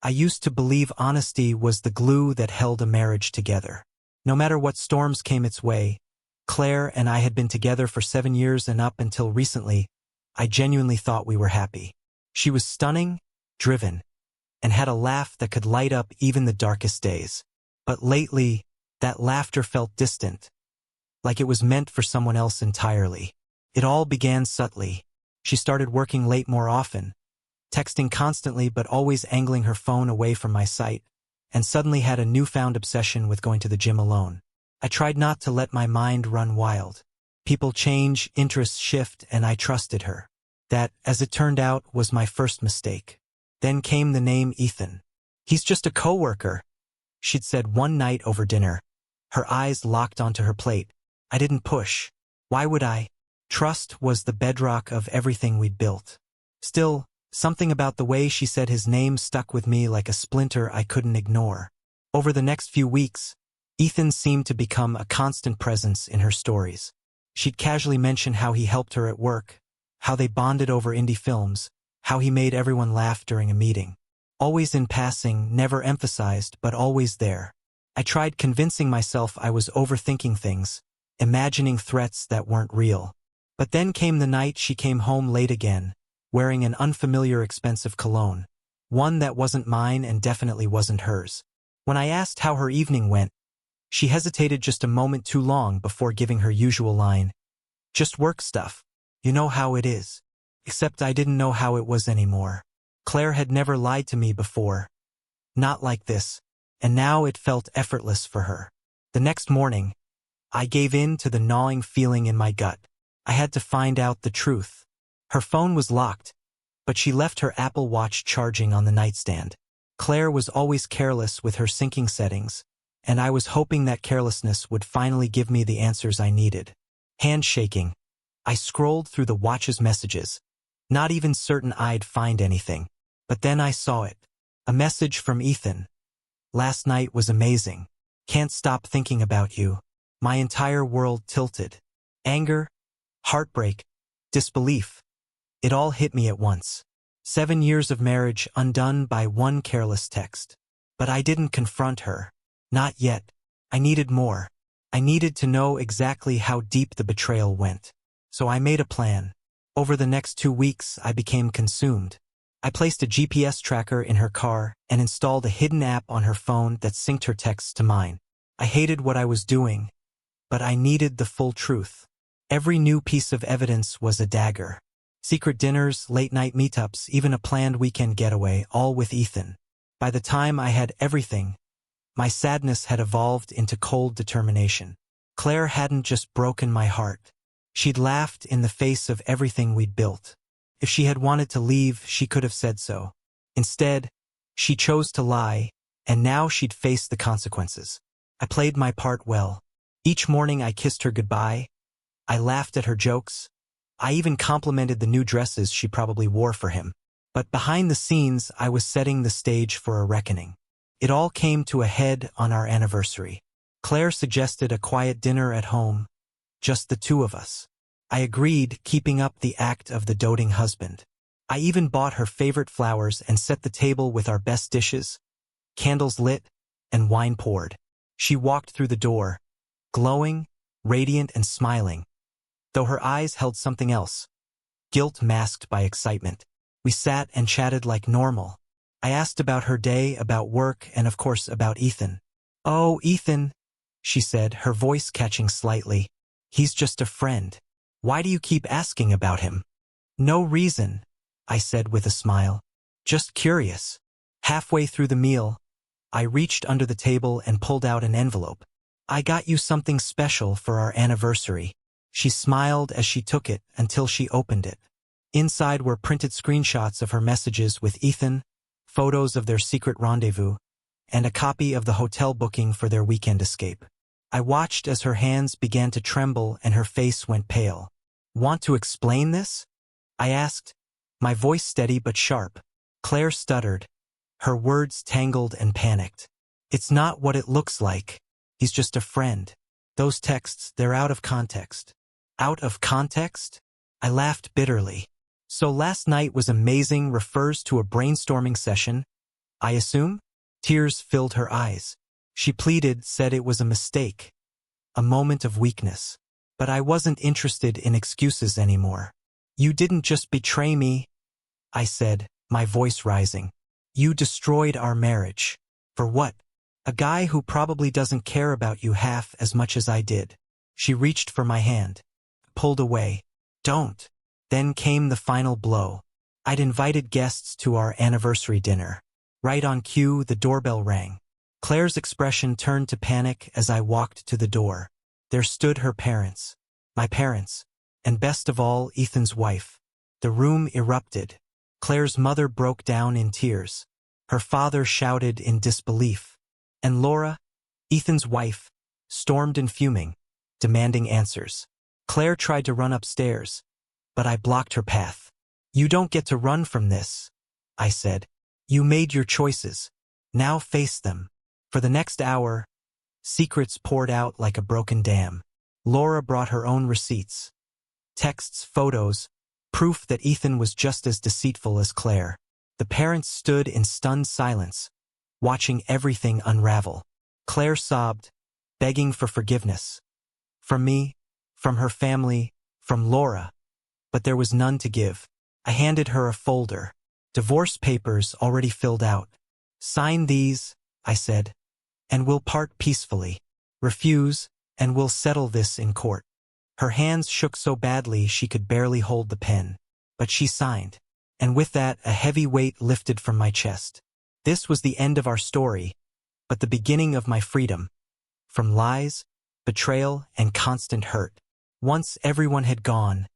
I used to believe honesty was the glue that held a marriage together. No matter what storms came its way, Claire and I had been together for 7 years, and up until recently, I genuinely thought we were happy. She was stunning, driven, and had a laugh that could light up even the darkest days. But lately, that laughter felt distant, like it was meant for someone else entirely. It all began subtly. She started working late more often, texting constantly but always angling her phone away from my sight, and suddenly had a newfound obsession with going to the gym alone. I tried not to let my mind run wild. People change, interests shift, and I trusted her. That, as it turned out, was my first mistake. Then came the name Ethan. "He's just a coworker," she'd said one night over dinner. Her eyes locked onto her plate. I didn't push. Why would I? Trust was the bedrock of everything we'd built. Still, something about the way she said his name stuck with me like a splinter I couldn't ignore. Over the next few weeks, Ethan seemed to become a constant presence in her stories. She'd casually mention how he helped her at work, how they bonded over indie films, how he made everyone laugh during a meeting. Always in passing, never emphasized, but always there. I tried convincing myself I was overthinking things, imagining threats that weren't real. But then came the night she came home late again, wearing an unfamiliar expensive cologne, one that wasn't mine and definitely wasn't hers. When I asked how her evening went, she hesitated just a moment too long before giving her usual line, "Just work stuff. You know how it is." Except I didn't know how it was anymore. Claire had never lied to me before. Not like this, and now it felt effortless for her. The next morning, I gave in to the gnawing feeling in my gut. I had to find out the truth. Her phone was locked, but she left her Apple Watch charging on the nightstand. Claire was always careless with her syncing settings, and I was hoping that carelessness would finally give me the answers I needed. Hand shaking, I scrolled through the watch's messages, not even certain I'd find anything. But then I saw it. A message from Ethan. "Last night was amazing. Can't stop thinking about you." My entire world tilted. Anger, heartbreak, disbelief. It all hit me at once. 7 years of marriage undone by one careless text. But I didn't confront her. Not yet. I needed more. I needed to know exactly how deep the betrayal went. So I made a plan. Over the next 2 weeks, I became consumed. I placed a GPS tracker in her car and installed a hidden app on her phone that synced her texts to mine. I hated what I was doing, but I needed the full truth. Every new piece of evidence was a dagger. Secret dinners, late-night meetups, even a planned weekend getaway, all with Ethan. By the time I had everything, my sadness had evolved into cold determination. Claire hadn't just broken my heart. She'd laughed in the face of everything we'd built. If she had wanted to leave, she could have said so. Instead, she chose to lie, and now she'd face the consequences. I played my part well. Each morning I kissed her goodbye. I laughed at her jokes. I even complimented the new dresses she probably wore for him. But behind the scenes, I was setting the stage for a reckoning. It all came to a head on our anniversary. Claire suggested a quiet dinner at home, just the two of us. I agreed, keeping up the act of the doting husband. I even bought her favorite flowers and set the table with our best dishes, candles lit, and wine poured. She walked through the door, glowing, radiant, and smiling, though her eyes held something else, guilt masked by excitement. We sat and chatted like normal. I asked about her day, about work, and of course about Ethan. "Oh, Ethan," she said, her voice catching slightly. "He's just a friend. Why do you keep asking about him?" "No reason," I said with a smile. "Just curious." Halfway through the meal, I reached under the table and pulled out an envelope. "I got you something special for our anniversary." She smiled as she took it until she opened it. Inside were printed screenshots of her messages with Ethan, photos of their secret rendezvous, and a copy of the hotel booking for their weekend escape. I watched as her hands began to tremble and her face went pale. "Want to explain this?" I asked, my voice steady but sharp. Claire stuttered, her words tangled and panicked. "It's not what it looks like. He's just a friend. Those texts, they're out of context." "Out of context?" I laughed bitterly. "So last night was amazing refers to a brainstorming session, I assume? Tears filled her eyes. She pleaded, said it was a mistake, a moment of weakness. But I wasn't interested in excuses anymore. You didn't just betray me, I said, my voice rising. You destroyed our marriage. For what? A guy who probably doesn't care about you half as much as I did. She reached for my hand, pulled away. Don't. Then came the final blow. I'd invited guests to our anniversary dinner. Right on cue, the doorbell rang. Claire's expression turned to panic as I walked to the door. There stood her parents, my parents, and best of all, Ethan's wife. The room erupted. Claire's mother broke down in tears. Her father shouted in disbelief. And Laura, Ethan's wife, stormed in fuming, demanding answers. Claire tried to run upstairs, but I blocked her path. You don't get to run from this, I said. You made your choices. Now face them. For the next hour, secrets poured out like a broken dam. Laura brought her own receipts, texts, photos, proof that Ethan was just as deceitful as Claire. The parents stood in stunned silence, watching everything unravel. Claire sobbed, begging for forgiveness. From me, from her family, from Laura. But there was none to give. I handed her a folder. Divorce papers already filled out. Sign these, I said, and we'll part peacefully. Refuse, and we'll settle this in court. Her hands shook so badly she could barely hold the pen. But she signed. And with that, a heavy weight lifted from my chest. This was the end of our story, but the beginning of my freedom. From lies, betrayal, and constant hurt. Once everyone had gone,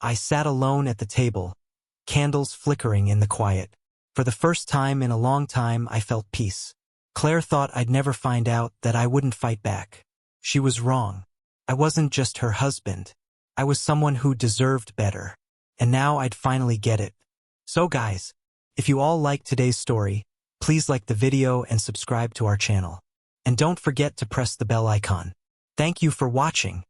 I sat alone at the table, candles flickering in the quiet. For the first time in a long time, I felt peace. Claire thought I'd never find out, that I wouldn't fight back. She was wrong. I wasn't just her husband. I was someone who deserved better. And now I'd finally get it. So guys, if you all liked today's story, please like the video and subscribe to our channel. And don't forget to press the bell icon. Thank you for watching.